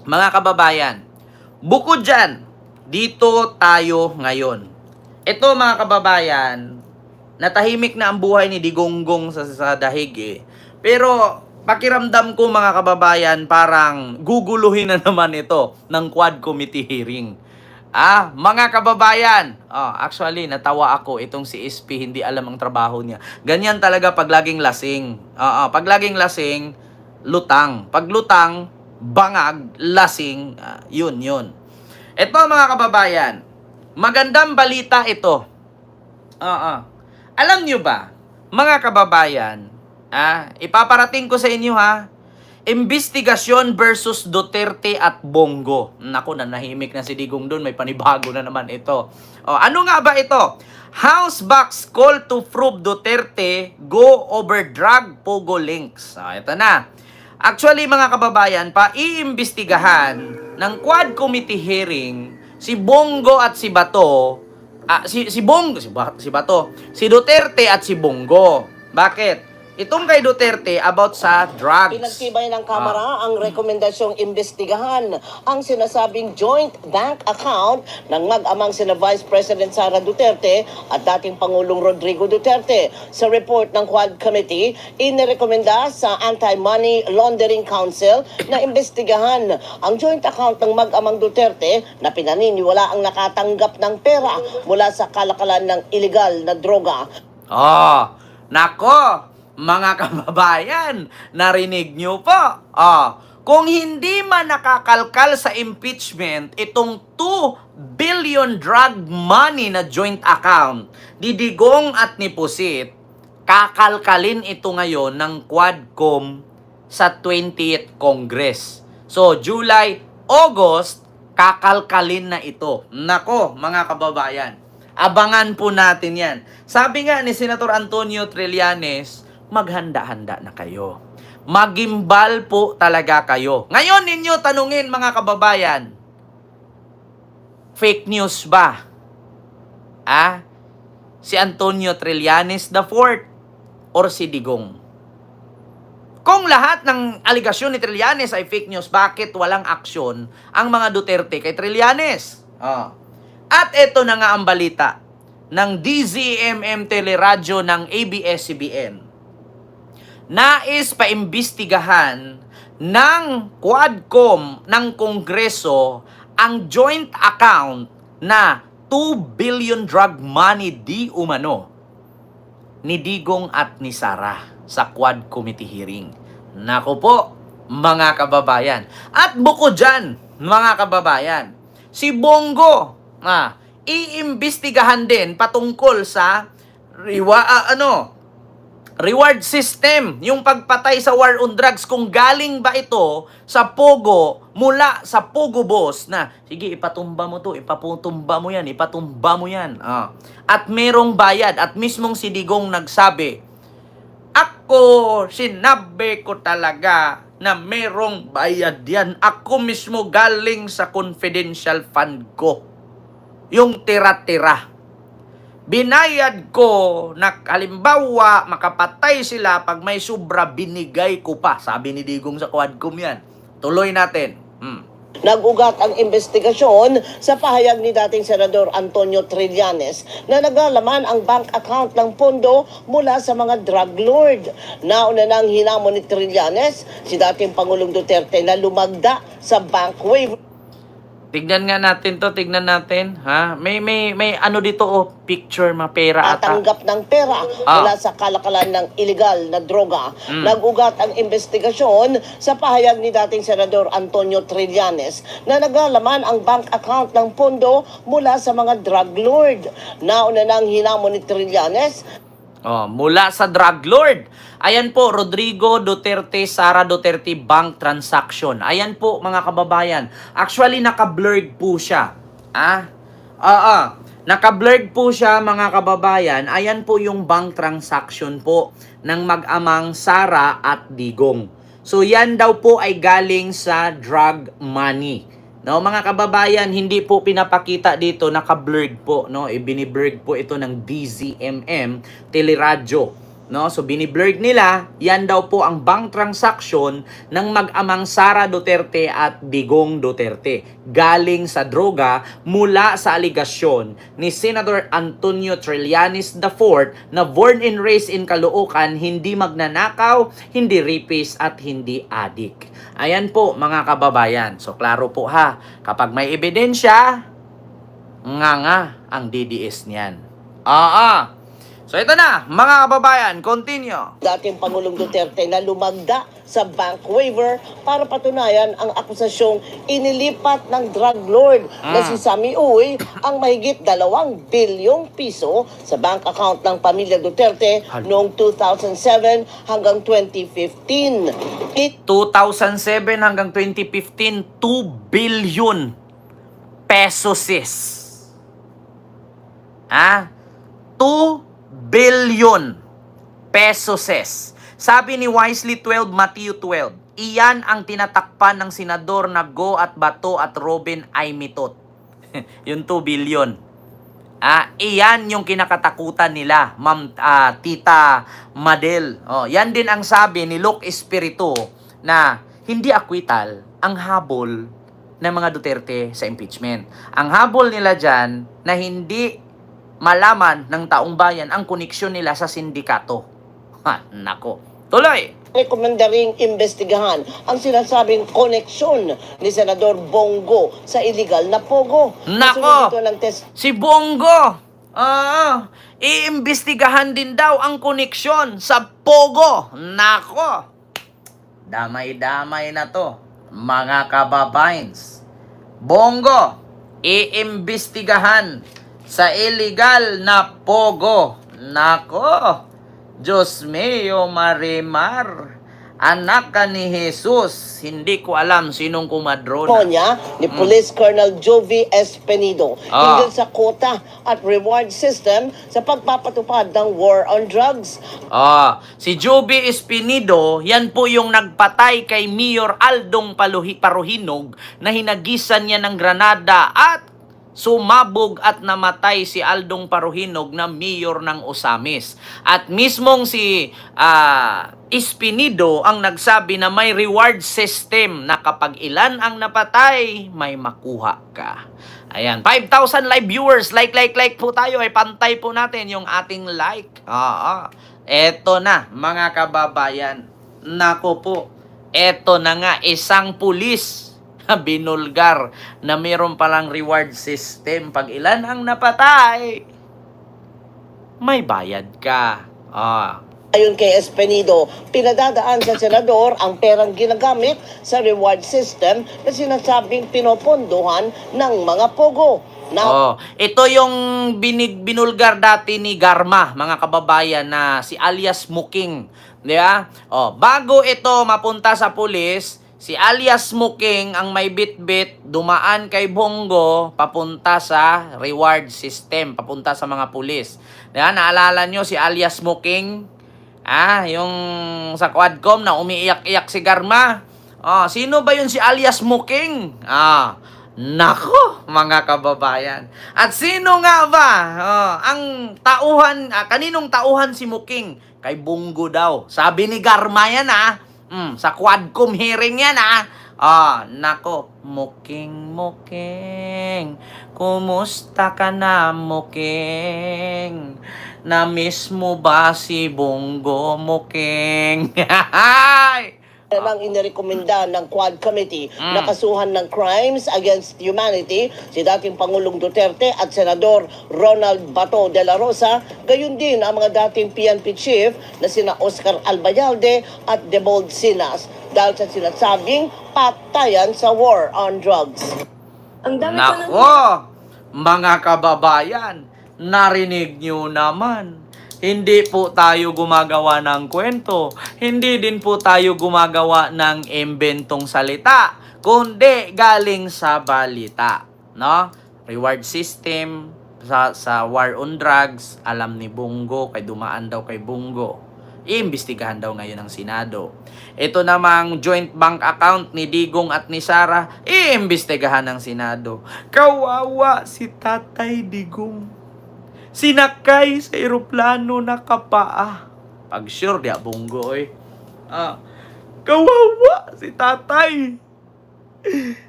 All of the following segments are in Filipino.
Mga kababayan, bukod dyan, dito tayo ngayon. Ito mga kababayan, natahimik na ang buhay ni Digonggong sa dahig eh. Pero pakiramdam ko mga kababayan, parang guguluhin na naman ito ng Quad Committee hearing. Mga kababayan, actually natawa ako, itong si SP hindi alam ang trabaho niya. Ganyan talaga pag laging lasing. Pag laging lasing, lutang. Pag lutang, bangag, lasing, yun. Ito mga kababayan, magandang balita ito. Alam nyo ba, mga kababayan, ipaparating ko sa inyo investigasyon versus Duterte at Bongo. Naku, nanahimik na si Digong doon. May panibago na naman ito. Ano nga ba ito? House Box call to prove Duterte go over drug Pogo links. Ito na. Actually, mga kababayan, iimbestigahan ng Quad Committee hearing si Bongo at si Bato. Si Duterte at si Bongo. Bakit? Itong kay Duterte about sa drugs. Pinagtibay ng Kamara ang rekomendasyong imbestigahan ang sinasabing joint bank account ng mag-amang sina Vice President Sara Duterte at dating Pangulong Rodrigo Duterte. Sa report ng Quad Committee, inirekomenda sa Anti-Money Laundering Council na imbestigahan ang joint account ng mag-amang Duterte na pinaniniwala ang nakatanggap ng pera mula sa kalakalan ng illegal na droga. Nako! Mga kababayan, narinig nyo po. Kung hindi man nakakalkal sa impeachment itong 2 billion drug money na joint account ni Digong at ni Pusit, kakalkalin ito ngayon ng Quadcom sa 20th Congress. So, July, August, kakalkalin na ito. Nako, mga kababayan, abangan po natin yan. Sabi nga ni Senator Antonio Trillanes, maghanda-handa na kayo. Magimbal po talaga kayo. Ngayon ninyo tanungin mga kababayan, fake news ba? Si Antonio Trillanes IV or si Digong? Kung lahat ng aligasyon ni Trillanes ay fake news, bakit walang aksyon ang mga Duterte kay Trillanes? At ito na nga ang balita ng DZMM Teleradyo ng ABS-CBN. Nais paimbestigahan ng Quadcom ng Kongreso ang joint account na 2 billion drug money di umano ni Digong at ni Sara sa Quad Committee hearing. Naku po, mga kababayan. At bukod dyan, mga kababayan, si Bongo, iimbestigahan din patungkol sa reward system, yung pagpatay sa war on drugs, kung galing ba ito sa Pogo, mula sa Pogo boss na, sige, ipatumba mo to, ipatumba mo yan. At merong bayad, at mismong si Digong nagsabi, sinabi ko talaga na merong bayad yan. Ako mismo galing sa confidential fund ko. Yung tira-tira. Binayad ko na halimbawa makapatay sila pag may sobra binigay ko pa. Sabi ni Digong sa Quadcom yan. Tuloy natin. Nag-ugat ang investigasyon sa pahayag ni dating Senador Antonio Trillanes na naglalaman ang bank account ng pondo mula sa mga drug lord. Nauna nang hinamon ni Trillanes si dating Pangulong Duterte na lumagda sa bank waiver. Tignan nga natin to, tignan natin. May ano dito, picture, pera ata. Tanggap ng pera mula sa kalakalan ng illegal na droga. Nag-ugat ang investigasyon sa pahayag ni dating Senador Antonio Trillanes na naglalaman ang bank account ng pondo mula sa mga drug lord. Nauna nang hinamon ni Trillanes. Mula sa drug lord. Ayan po, Rodrigo Duterte, Sara Duterte bank transaction. Ayan po, mga kababayan. Actually, naka-blurred po siya. Naka-blurred po siya, mga kababayan. Ayan po yung bank transaction po ng mag-amang Sara at Digong. So, yan daw po ay galing sa drug money. No, mga kababayan, hindi po pinapakita dito, naka-blurred po, no? Ibini-blurred po ito ng DZMM Teleradyo. No? So biniblurg nila, yan daw po ang bank transaction ng mag-amang Sara Duterte at Digong Duterte. Galing sa droga mula sa aligasyon ni Senator Antonio Trillanes IV na born and raised in Caloocan, hindi magnanakaw, hindi rapist at hindi adik. Ayan po mga kababayan. So klaro po ha, kapag may ebidensya, nga ang DDS niyan. So ito na, mga kababayan, continue. Dating Pangulong Duterte na lumagda sa bank waiver para patunayan ang akusasyong inilipat ng drug lord na si Sammy Uy ang mahigit 2 bilyong piso sa bank account ng pamilya Duterte noong 2007 hanggang 2015. 2007 hanggang 2015, 2 billion pesos. 2 billion pesos. Sabi ni Wisely 12, Matthew 12, iyan ang tinatakpan ng senador na Go at Bato at Robin ay mitot. Yung 2 billion. Iyan yung kinakatakutan nila, Ma'am Tita Madel. Yan din ang sabi ni Luke Espiritu na hindi akwital ang habol ng mga Duterte sa impeachment. Ang habol nila dyan na hindi malaman ng taong bayan ang koneksyon nila sa sindikato. Nako. Tuloy! Rekomenda ring imbestigahan ang sinasabing koneksyon ni Senador Bongo sa illegal na pogo. Nako! Si Bongo! Iimbestigahan din daw ang koneksyon sa pogo. Nako! Damay-damay na to, mga kababayans. Bongo, iimbestigahan sa illegal na pogo. Nako, Diyos mio, Marimar, anak ka ni Jesus. Hindi ko alam sinong kumadrona. Niya ni Police Colonel Jovi Espenido hinggil sa quota at reward system sa pagpapatupad ng war on drugs. Si Jovi Espenido, yan po yung nagpatay kay Mayor Aldong Paruhinog na hinagisan niya ng granada at sumabog at namatay si Aldong Paruhinog na mayor ng Osamis. At mismong si Espinido ang nagsabi na may reward system na kapag ilan ang napatay, may makuha ka. Ayan, 5,000 live viewers. Like po tayo. Pantay po natin yung ating like. Eto na, mga kababayan. Nako po, eto na nga, isang pulis binulgar na mayroon palang reward system. Pag ilan ang napatay, may bayad ka. Ayon kay Espenido, pinadadaan sa senador ang perang ginagamit sa reward system na sinasabing pinopondohan ng mga pogo. Ito yung binulgar dati ni Garma, mga kababayan, na si alias Muking. Diba? Bago ito mapunta sa pulis, si alias Muking ang may bit-bit dumaan kay Bongo papunta sa reward system, papunta sa mga pulis. Diba? Naalala nyo si alias Muking? Yung sa Quadcom na umiiyak-iyak si Garma. Sino ba yun si alias Muking? Nako, mga kababayan. At sino nga ba ang tauhan, kaninong tauhan si Muking? Kay Bongo daw. Sabi ni Garma yan sa Quadcom hearing yan nako, Muking, kumusta ka na, Muking? Na-miss mo ba si Bongo, Muking? Nang inirekomenda ng Quad Committee na kasuhan ng crimes against humanity si dating Pangulong Duterte at Senador Ronald Bato de la Rosa, gayon din ang mga dating PNP chief na sina Oscar Albayalde at Debold Sinas dahil sa sinasabing patayan sa war on drugs. Nako, mga kababayan, narinig nyo naman. Hindi po tayo gumagawa ng kwento. Hindi din po tayo gumagawa ng imbentong salita, kundi galing sa balita. No? Reward system sa war on drugs, alam ni Bongo, kay dumaan daw kay Bongo. Iimbestigahan daw ngayon ng Senado. Ito namang joint bank account ni Digong at ni Sara, iimbestigahan ng Senado. Kawawa si Tatay Digong. Sinakay sa eroplano na kapaa. Pag sure, di Bongo, oy. Kawawa si tatay.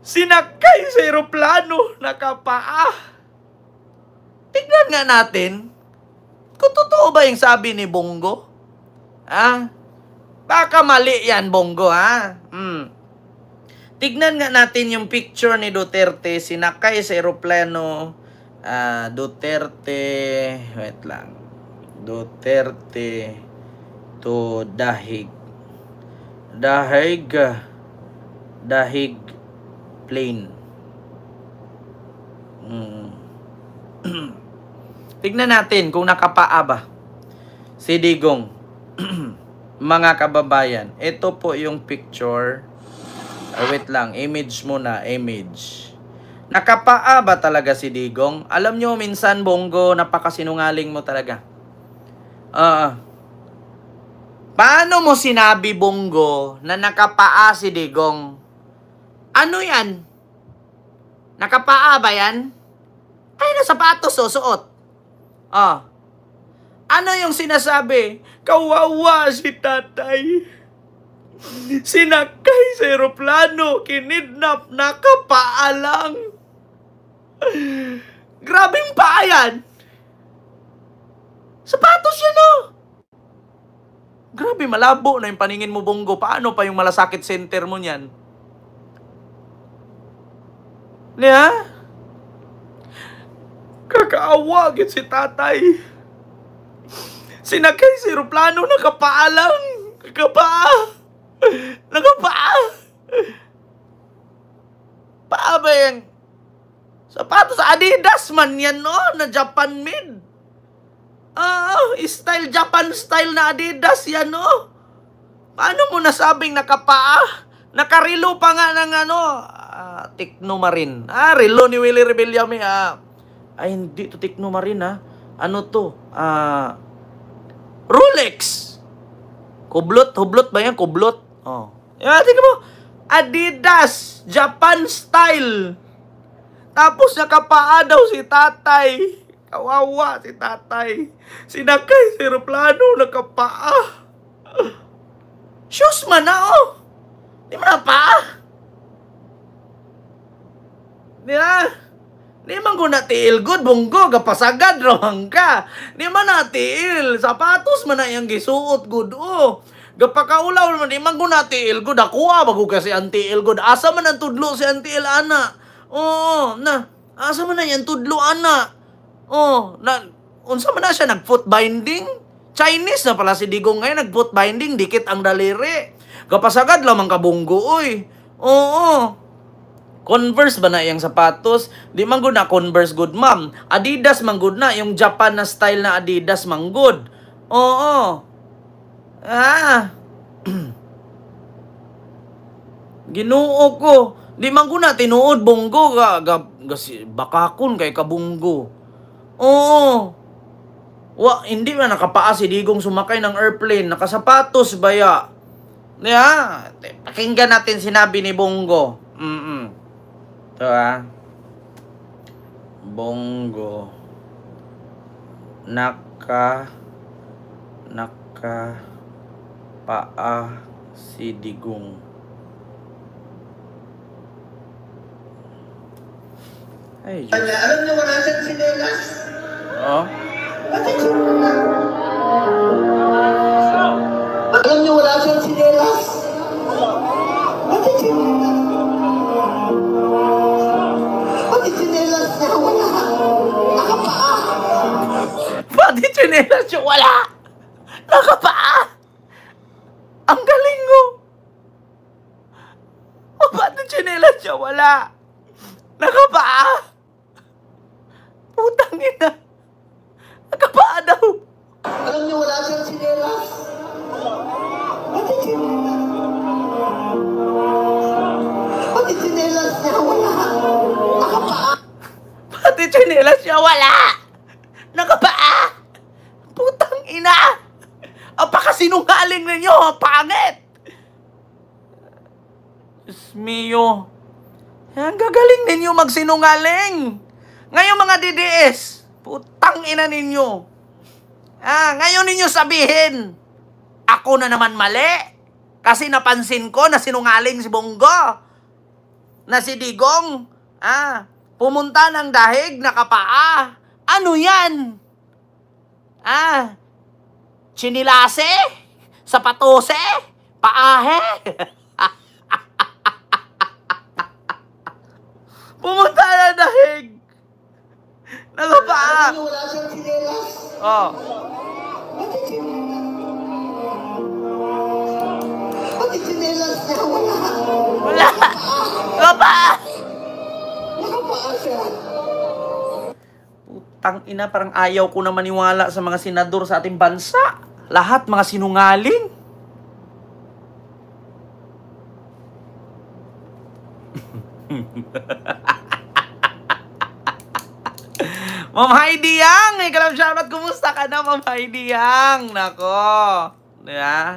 Sinakay sa eroplano, nakapaa. Tignan nga natin kung totoo ba yung sabi ni Bongo. Baka mali yan, Bongo, Tignan nga natin yung picture ni Duterte, sinakay sa eroplano. Duterte, wait lang. Duterte to Dahig. Dahig plane. Tignan natin kung nakapaa ba si Digong. Mga kababayan, ito po yung picture. Wait lang, image muna, image. Nakapaa ba talaga si Digong? Alam nyo, minsan, Bongo, napakasinungaling mo talaga. Paano mo sinabi, Bongo, na nakapaa si Digong? Ano yan? Nakapaa ba yan? Ay, na sapatos, suot. Ano yung sinasabi? Kawawa si tatay. Sinakay sa eroplano, kinidnap, nakapaa lang. Grabing paa yan. Sapatos yan, Grabe, malabo na yung paningin mo, Bongo. Paano pa yung malasakit center mo niyan? Niya? Kakaawa, si tatay. Sinakay sa eroplano, nakapaa lang. Nakapaa. Paa ba yan? Sapatos Adidas man yan, na Japan made. Style Japan style na Adidas yan, Paano mo nasabing nakapaa? Nakarilo pa nga ng Tecno Marine. Relo ni Willie Rebellame. Ay, hindi to Tecno Marine, Ano to? Rolex. Hublot ba yan? Kublot. Tingnan mo. Adidas. Japan style. Tapos nakapaa daw si tatay. Kawawa si tatay. Sinakay sa eroplano, nakapaa. Shoes man na, Di mo na paa. Di man ko natiil good, Bongo. Kapasagad ramang ka. Di man natiil. Sapatos man na yung gisuot good, Gapakaulaw naman, di man ko natiil good. Akuha, bago kasi antiil good. Asa man ang tudlo si antiil, ana? Asa man na yan tudlo, ana? Unsa man na siya, nag-foot binding? Chinese na pala si Digong ngayon, nag-foot binding, dikit ang daliri. Kapasagad lamang ka, Bongo, Converse ba na yung sapatos? Di man good na Converse good, ma'am. Adidas man good na, yung Japan na style na Adidas man good. Ginuo ko. Di man ko na tinuod, Bongo. Bakakon kay kabunggo. Hindi man nakapaa si Digong sumakay ng airplane. Nakasapatos baya. Pakinggan natin sinabi ni Bongo. Ito, Bongo. Paa si Digong. Ay, Diyos. Alam niyo wala siyang sinelas. Alam niyo wala siyang sinelas. Pati sinelas niya wala. Nakapaa. Pati sinelas niya wala. Nakapaa. Ang galing mo. Pati sinelas niya wala. Nakapaa. Putang ina. Nakapaa daw. Alam niyo wala siyang sinelas. Pati sinelas niya wala. Nakapaa. Pati sinelas niya wala. Nakapaa. Putang ina. Apakasinungaling ninyo. Pangit. Diyos mio. Ang gagaling ninyo magsinungaling. Ngayon mga DDS, putang ina ninyo. Ngayon ninyo sabihin Ako na naman mali. Kasi napansin ko na sinungaling si Bongo. Na si Digong, pumunta ng dahig, nakapaa. Ano yan? Chinilase? Sapatose? Paahe? Pumunta ng dahig. Nakapaa. Wala siyang sinelas. Oh. Pati sinelas niya, wala. Wala. Nakapaa. Nakapaa siya. Putang ina, parang ayaw ko na maniwala sa mga senador sa ating bansa. Lahat mga sinungaling. Ma'am Heidi Yang, ikaw shoutout, kumusta ka na, Ma'am Heidi Yang? Nako. Diba?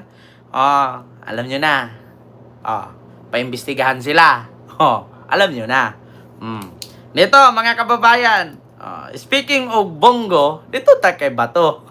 Alam nyo na. Paimbestigahan sila. Alam nyo na. Dito, mga kababayan, speaking of Bongo, dito ta kay Bato.